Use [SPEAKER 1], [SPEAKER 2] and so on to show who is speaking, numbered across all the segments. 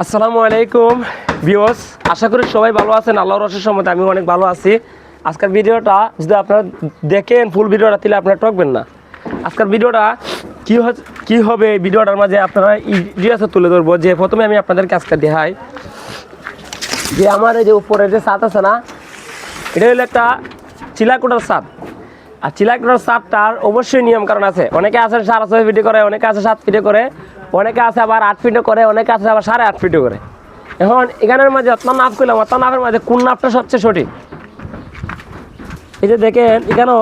[SPEAKER 1] আসসালামু আলাইকুম ভিউয়ার্স, আশা করি সবাই ভালো আছেন। আল্লাহর অশেষ রহমতে আমি অনেক ভালো আছি। আজকের ভিডিওটা যদি আপনারা দেখেন ফুল ভিডিওটা, তাহলে আপনারা ঠকবেন না। আজকের ভিডিওটা কি হবে এই ভিডিওটার মাঝে আপনারা ইতিহাসে তুলে ধরবো। যে প্রথমে আমি আপনাদেরকে আজকে দেখাই যে আমার এই যে উপরে যে ছাদ আছে না, এটা হলো একটা চিলাকুটার ছাদ। আর চিলাকুটার ছাদটার অবশ্যই নিয়ম কারণ আছে। অনেকে আছে 6.5 ফিটে করে, অনেকে আছে 7 ফিটে করে, অনেকে আছে আবার 8 ফিটে করে, অনেকে আছে আবার 8.5 ফিটে করে। এখন এখানের মাঝে অত নাপ করলাম, অত নাপের মাঝে কোন নাপটা সবচেয়ে সঠিক? এই যে দেখেন এখানেও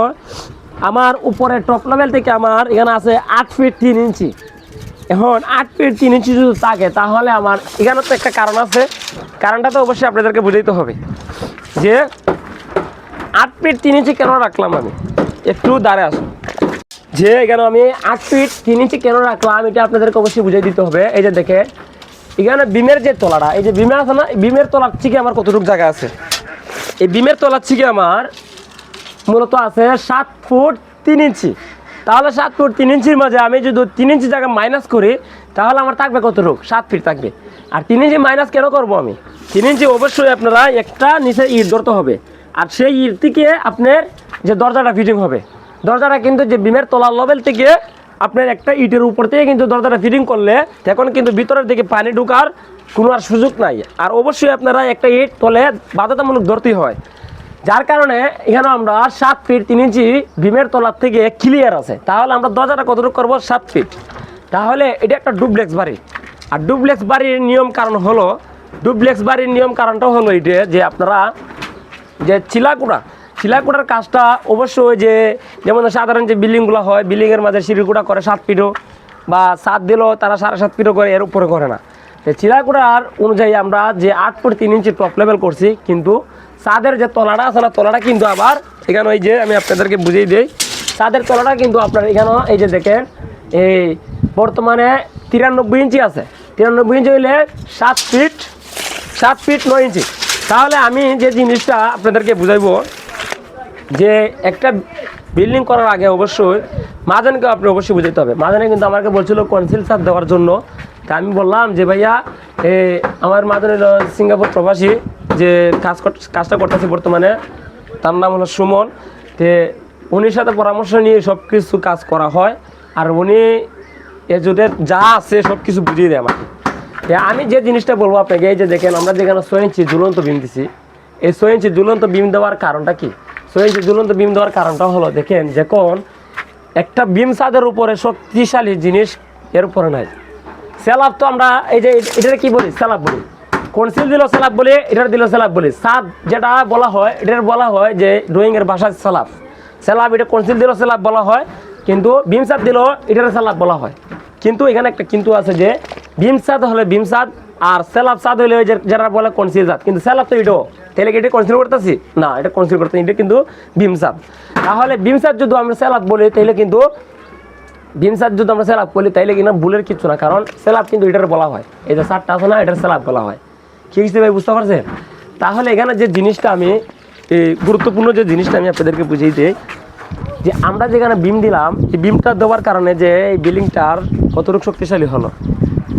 [SPEAKER 1] আমার উপরে টপ লেভেল থেকে আমার এখানে আছে 8 ফিট 3 ইঞ্চি। এখন 8 ফিট 3 ইঞ্চি যদি থাকে, তাহলে আমার এখানে তো একটা কারণ আছে। কারণটা তো অবশ্যই আপনাদেরকে বুঝাইতে হবে যে 8 ফিট 3 ইঞ্চি কেন রাখলাম। আমি একটু দাঁড়ায় আসুন যে এখানে আমি 8 ফিট 3 ইঞ্চি কেন রাখলাম, এটা আপনাদেরকে অবশ্যই বুঝিয়ে দিতে হবে। এই যে দেখে এখানে বিমের যে তলাটা, এই যে বিমের আছে না, বিমের তলার থেকে আমার কতটুকু জায়গা আছে? এই বিমের তলার থেকে আমার মূলত আছে 7 ফুট 3 ইঞ্চি। তাহলে 7 ফুট 3 ইঞ্চির মাঝে আমি যদি 3 ইঞ্চি জায়গা মাইনাস করি, তাহলে আমার থাকবে কতটুকু? 7 ফিট থাকবে। আর 3 ইঞ্চি মাইনাস কেন করবো আমি? 3 ইঞ্চি অবশ্যই আপনারা একটা নিচে ইট ধরতে হবে। আর সেই ইট থেকে আপনার যে দরজাটা ফিটিং হবে, দরজাটা কিন্তু যে বিমের তলার লেভেল থেকে আপনার একটা ইটের উপর থেকে কিন্তু দরজাটা ফিটিং করলে তখন কিন্তু ভিতরের দিকে পানি ঢোকার কোনো আর সুযোগ নাই। আর অবশ্যই আপনারা একটা ইট তলে বাধ্যতামূলক ধরতেই হয়। যার কারণে এখানে আমরা 7 ফিট 3 ইঞ্চি বিমের তলার থেকে ক্লিয়ার আছে। তাহলে আমরা দরজাটা কতটুকু করবো? 7 ফিট। তাহলে এটা একটা ডুপ্লেক্স বাড়ি। আর ডুপ্লেক্স বাড়ির নিয়ম কারণ হলো, ডুপ্লেক্স বাড়ির নিয়ম কারণটা হলো এটা যে আপনারা যে চিলাকুটার কাজটা অবশ্যই যে যেমন সাধারণ যে বিল্ডিংগুলো হয়, বিল্ডিংয়ের মাঝে সিঁড়িকুটা করে 7 ফিটও, বা 7 দিলেও তারা 7.5 ফিটও করে, এর উপরে করে না। চিলাকুটার অনুযায়ী আমরা যে 8 ফুট 3 ইঞ্চি টপ লেভেল করছি, কিন্তু ছাদের যে তলাটা আছে না, তলাটা কিন্তু আবার এখানে ওই যে আমি আপনাদেরকে বুঝিয়ে দিই, ছাদের তলাটা কিন্তু আপনার এখানে এই যে দেখেন এই বর্তমানে 93 ইঞ্চি আছে। 93 ইঞ্চি হইলে 7 ফিট 9 ইঞ্চি। তাহলে আমি যে জিনিসটা আপনাদেরকে বুঝাইব যে একটা বিল্ডিং করার আগে অবশ্যই মাঝানকে আপনি অবশ্যই বুঝাইতে হবে। মাঝানে কিন্তু আমাকে বলছিল কনসিল ছাদ দেওয়ার জন্য। তা আমি বললাম যে ভাইয়া আমার মাঝানে সিঙ্গাপুর প্রবাসী যে কাজটা করতেছে বর্তমানে, তার নাম হলো সুমন। তে উনির সাথে পরামর্শ নিয়ে সব কিছু কাজ করা হয়। আর উনি এজুদের যা আছে সব কিছু বুঝিয়ে দেয় আমাকে। আমি যে জিনিসটা বলবো আপনাকে, এই যে দেখেন আমরা যেখানে 6 ইঞ্চি ঝুলন্ত বিম দিছি, এই 6 ইঞ্চি ঝুলন্ত বিম দেওয়ার কারণটা কি? 6 ইঞ্চি ঝুলন্ত বিম দেওয়ার কারণটা হলো, দেখেন যখন একটা বিম ছাদের উপরে শক্তিশালী জিনিস এর উপরে নাই। স্যালাব তো আমরা এই যে এটা কি বলি? স্যালাব বলি। কনসিল দিলেও স্যালাব বলি, এটার দিলেও স্যালাব বলি। ছাদ যেটা বলা হয়, এটার বলা হয় যে ড্রয়িংয়ের ভাষায় স্যালাব। এটা কনসিল দিলেও স্যালাব বলা হয়, কিন্তু বিম ছাদ দিলেও এটার স্যালাব বলা হয়। কিন্তু এখানে একটা কিন্তু আছে যে বিম ছাদ হলে বিম ছাদ, আর স্যালাব ছাদ হলে ওই যেটা বলে কনসিল ছাদ। কিন্তু স্যালাব তো এটাও, তাহলে এটা কনসিল করতেছি না, এটা কনসিল করতেছি, এটা কিন্তু বিম ছাদ। তাহলে বিম ছাদ যদি আমরা স্যালাব বলি, তাহলে কিন্তু বিম ছাদ যদি আমরা স্যালাব বলি, তাইলে কিনা ভুলের কিছু না, কারণ স্যালাব কিন্তু এটার বলা হয়। এই যে ছাদটা আছে না, এটার স্যালাব বলা হয়। কি হিসেবে ভাই বুঝতে পারছেন? তাহলে এখানে যে জিনিসটা আমি গুরুত্বপূর্ণ যে জিনিসটা আমি আপনাদেরকে বুঝিয়ে দিই যে আমরা যেখানে বিম দিলাম, এই বিমটা দেওয়ার কারণে যে এই বিল্ডিংটার কতটুকু শক্তিশালী হলো,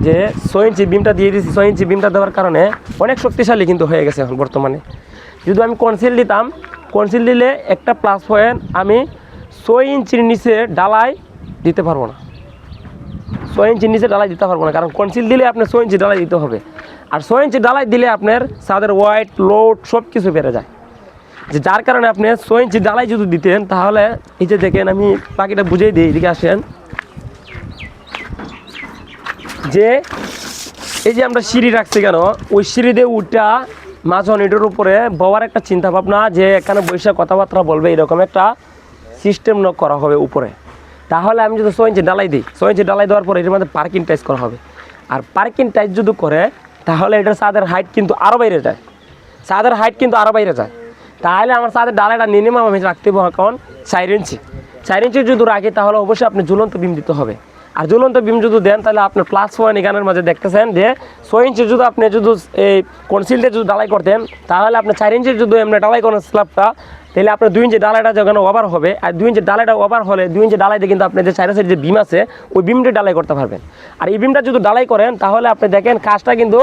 [SPEAKER 1] যে 6 ইঞ্চি বিমটা দিয়ে দিয়েছি। 6 ইঞ্চি বিমটা দেওয়ার কারণে অনেক শক্তিশালী কিন্তু হয়ে গেছে এখন বর্তমানে। যদি আমি কনসিল দিতাম, কনসিল দিলে একটা প্লাস পয়েন্ট, আমি 6 ইঞ্চির নিচে ডালাই দিতে পারবো না। 6 ইঞ্চির নিচে ডালাই দিতে পারবো না, কারণ কনসিল দিলে আপনার 6 ইঞ্চি ডালাই দিতে হবে। আর 6 ইঞ্চি ডালাই দিলে আপনার ছাদের ওয়েট লোড সব কিছু বেড়ে যায়। যে যার কারণে আপনি 6 ইঞ্চি ডালাই যদি দিতেন, তাহলে এই যে দেখেন আমি বাকিটা বুঝিয়ে দিই, এদিকে আসেন। যে এই যে আমরা সিঁড়ি রাখছি কেন, ওই সিঁড়ি দিয়ে উঠা মাঝন এটার উপরে বওয়ার একটা চিন্তা ভাবনা, যে এখানে বৈশাখ কথাবার্তা বলবে, এরকম একটা সিস্টেম করা হবে উপরে। তাহলে আমি যদি 6 ইঞ্চি ডালাই দিই, 6 ইঞ্চি ডালাই দেওয়ার পরে এটার মধ্যে পার্কিং টাইজ করা হবে। আর পার্কিং টাইজ যদি করে, তাহলে এটার ছাদের হাইট কিন্তু আরও বাইরে যায়। ছাদের হাইট কিন্তু আরও বাইরে যায়। তাহলে আমার ছাদের ডালাইটা মিনিমাম আমি রাখতে হবে এখন 4 ইঞ্চি। 4 ইঞ্চি যদি রাখি, তাহলে অবশ্যই আপনি ঝুলন্ত বিম দিতে হবে। আর ঝুলন্ত বিম যদি দেন তাহলে আপনার প্লাস পয়েন্ট এখানের মাঝে দেখতেছেন যে 6 ইঞ্চি যদি আপনি যদি এই কনসিল দিয়ে যদি ডালাই করতেন তাহলে আপনি 4 ইঞ্চির যদি এমনি ডালাই করেন স্ল্যাবটা তাহলে আপনার 2 ইঞ্চি ডালাইটা যখন ওভার হবে আর 2 ইঞ্চি ডালাইটা ওভার হলে 2 ইঞ্চি ডালাইতে কিন্তু আপনি যে চারি সাইড যে বিম আছে ওই বিমটা ডালাই করতে পারবেন। আর এই বিমটা যদি ডালাই করেন তাহলে আপনি দেখেন কাজটা কিন্তু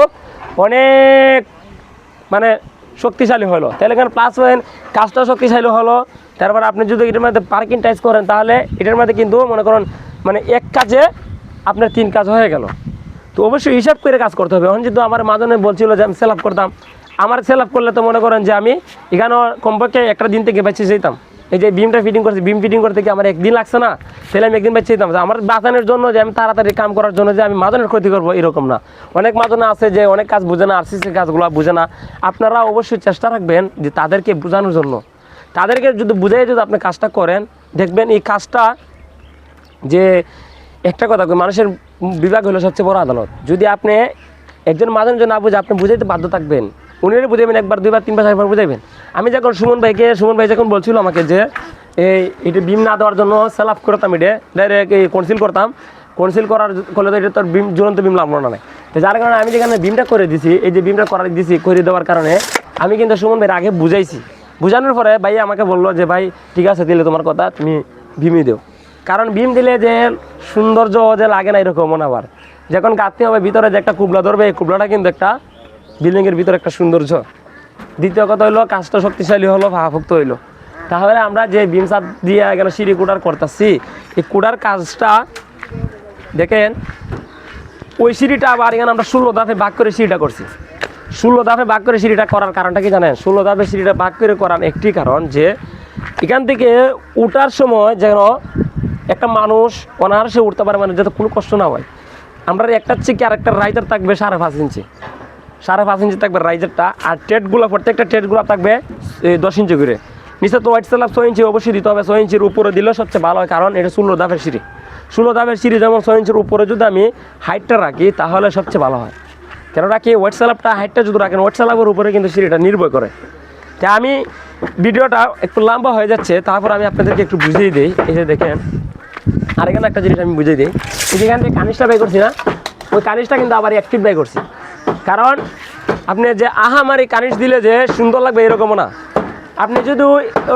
[SPEAKER 1] অনেক মানে শক্তিশালী হলো, তাহলে এখানে প্লাস পয়েন্ট কাজটাও শক্তিশালী হলো। তারপর আপনি যদি এটার মধ্যে পার্কিং টাইজ করেন তাহলে এটার মধ্যে কিন্তু মনে করেন মানে এক কাজে আপনার 3 কাজ হয়ে গেল। তো অবশ্যই হিসাব করে কাজ করতে হবে। এখন যেহেতু আমার মাঝনে বলছিল যে আমি সেল আপ করতাম, আমার সেল আপ করলে তো মনে করেন যে আমি এখানেও কমপক্ষে একটা দিন থেকে বেঁচে যেতাম। এই যে বিমটা ফিটিং করছি, বিম ফিটিং করতে কি আমার একদিন লাগছে না, তাহলে আমি একদিন বেঁচে যেতাম। আমার বাঁচানোর জন্য যে আমি তাড়াতাড়ি কাম করার জন্য যে আমি মাদনের ক্ষতি করবো এরকম না। অনেক মাদনে আছে যে অনেক কাজ বুঝে না, আরসিসি কাজগুলো বুঝে না। আপনারা অবশ্যই চেষ্টা রাখবেন যে তাদেরকে বোঝানোর জন্য, তাদেরকে যদি বুঝাই যদি আপনি কাজটা করেন দেখবেন এই কাজটা যে একটা কথা মানুষের বিভাগ হলো সবচেয়ে বড় আদালত। যদি আপনি একজন মাদনের জন্য না বুঝে আপনি বুঝাইতে বাধ্য থাকবেন, উনিও বুঝাবেন, একবার 2বার 3বার 4বার বুঝাইবেন। আমি যখন সুমন ভাই যখন বলছিল আমাকে যে এটা বিম না দেওয়ার জন্য সেল আপ করতাম, এটা ডাইরেক্ট এই কনসিল করতাম, কনসিল করার করলে তো এটা তোর বিম ঝুলন্ত বিম লাগলো না। তো যার কারণে আমি যেখানে বিমটা করে দিছি, এই যে বিমটা করে দেওয়ার কারণে আমি কিন্তু সুমন ভাইয়ের আগে বুঝাইছি। বোঝানোর পরে ভাই আমাকে বললো যে ভাই ঠিক আছে দিলে তোমার কথা, তুমি বিমই দেও। কারণ বিম দিলে যে সৌন্দর্য যে লাগে না এরকম মনে আবার যখন গাঁথনি হবে ভিতরে যে একটা কুবলা ধরবে, এই কুবলাটা কিন্তু একটা বিল্ডিংয়ের ভিতরে একটা সৌন্দর্য। দ্বিতীয় কথা হইলো কাজটা শক্তিশালী হলো, ভাবুক্ত হইলো। তাহলে আমরা যে বিম ছাদ দিয়ে এখানে সিঁড়ি কুটার করতেছি, এই কুটার কাজটা দেখেন ওই সিঁড়িটা আবার এখানে আমরা 16 ধাপে ভাগ করে সিঁড়িটা করছি। 16 ধাপে ভাগ করে সিঁড়িটা করার কারণটা কি জানেন? 16 ধাপে সিঁড়িটা ভাগ করে করার একটি কারণ যে এখান থেকে উঠার সময় যেন একটা মানুষ অনায়াসে উঠতে পারে, মানে যাতে কোনো কষ্ট না হয়। আমরা একটা চেকে আর একটা রাইজার থাকবে 5.5 ইঞ্চি, 5.5 ইঞ্চি থাকবে রাইজারটা। আর টেটগুলো প্রত্যেকটা টেটগুলো থাকবে 10 ইঞ্চি করে। নিচে তো হোয়াইট স্ল্যাব 6 ইঞ্চি অবশ্যই দিতে হবে, 6 ইঞ্চির উপরে দিলে সবচেয়ে ভালো হয়, কারণ এটা 16 ধাপের সিঁড়ি। 16 ধাপের সিঁড়ি যেমন 6 ইঞ্চির উপরে যদি আমি হাইটটা রাখি তাহলে সবচেয়ে ভালো হয়। কেন রাখি? হোয়াইট স্ল্যাবটা হাইটটা যদি রাখেন হোয়াইট স্ল্যাবের উপরে কিন্তু সিঁড়িটা নির্ভর করে। তাই আমি ভিডিওটা একটু লম্বা হয়ে যাচ্ছে, তারপর আমি আপনাদেরকে একটু বুঝিয়ে দিই। এই যে দেখেন আর এখানে একটা জিনিস আমি বুঝিয়ে দিই, যেখান থেকে কানিসটা বাই করছি না, ওই কানিসটা কিন্তু আবার অ্যাক্টিভ বাই করছি। কারণ আপনি যে আহামারি কানিস দিলে যে সুন্দর লাগবে এরকমও না। আপনি যদি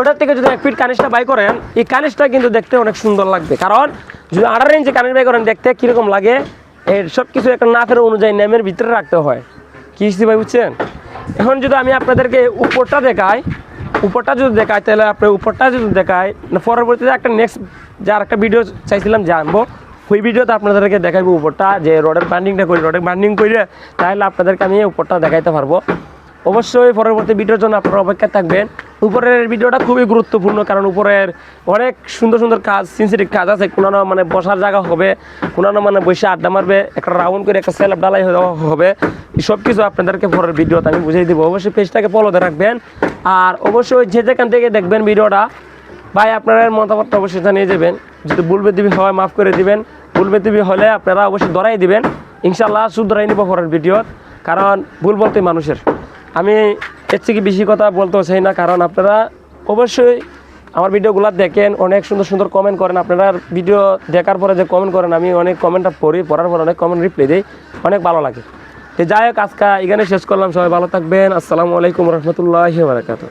[SPEAKER 1] ওটার থেকে যদি 1 ফিট কানিসটা বাই করেন, এই কানিসটা কিন্তু দেখতে অনেক সুন্দর লাগবে। কারণ যদি 18 ইঞ্চি কানিস বাই করেন দেখতে কীরকম লাগে, এর সব কিছু একটা নাফের অনুযায়ী নেমের ভিতরে রাখতে হয়। কি ভাই বুঝছেন? এখন যদি আমি আপনাদেরকে উপরটা দেখাই, তাহলে আপনার উপরটা যদি দেখাই পরবর্তীতে একটা নেক্সট যার একটা ভিডিও চাইছিলাম জানবো, ওই ভিডিওতে আপনাদেরকে দেখাবো উপরটা যে রডের বান্ডিংটা করি, রডের বান্ডিং করে তাহলে আপনাদেরকে আমি উপরটা দেখাইতে পারবো। অবশ্যই পরবর্তী ভিডিওর জন্য আপনারা অপেক্ষা থাকবেন। উপরের ভিডিওটা খুবই গুরুত্বপূর্ণ, কারণ উপরের অনেক সুন্দর সুন্দর কাজ, সেন্সিটিভ কাজ আছে। কোনো মানে বসার জায়গা হবে, কোনো মানে বসে আড্ডা মারবে, একটা রাউন্ড করে একটা সেলফ ডালাই হবে, সব কিছু আপনাদেরকে পরের ভিডিওতে আমি বুঝিয়ে দেবো। অবশ্যই পেজটাকে ফলোতে রাখবেন। আর অবশ্যই যে যেখান থেকে দেখবেন ভিডিওটা, ভাই আপনারা মতামতটা অবশ্যই জানিয়ে দেবেন। যদি ভুলবে দিবি হয় মাফ করে দিবেন, ভুলবে দিবি হলে আপনারা অবশ্যই ধরাই দিবেন। ইনশাল্লাহ শুধরাই নিব পরের ভিডিও, কারণ ভুল বলতে মানুষের। আমি এর থেকে বেশি কথা বলতেও চাই না, কারণ আপনারা অবশ্যই আমার ভিডিওগুলো দেখেন, অনেক সুন্দর সুন্দর কমেন্ট করেন। আপনারা ভিডিও দেখার পরে যে কমেন্ট করেন, আমি অনেক কমেন্টটা পড়ার পর অনেক কমেন্ট রিপ্লাই দিই, অনেক ভালো লাগে। তো যাই হোক আজকে এখানে শেষ করলাম। সবাই ভালো থাকবেন। আসসালামু আলাইকুম রহমতুল্লাহি ওয়া বারাকাতুহু।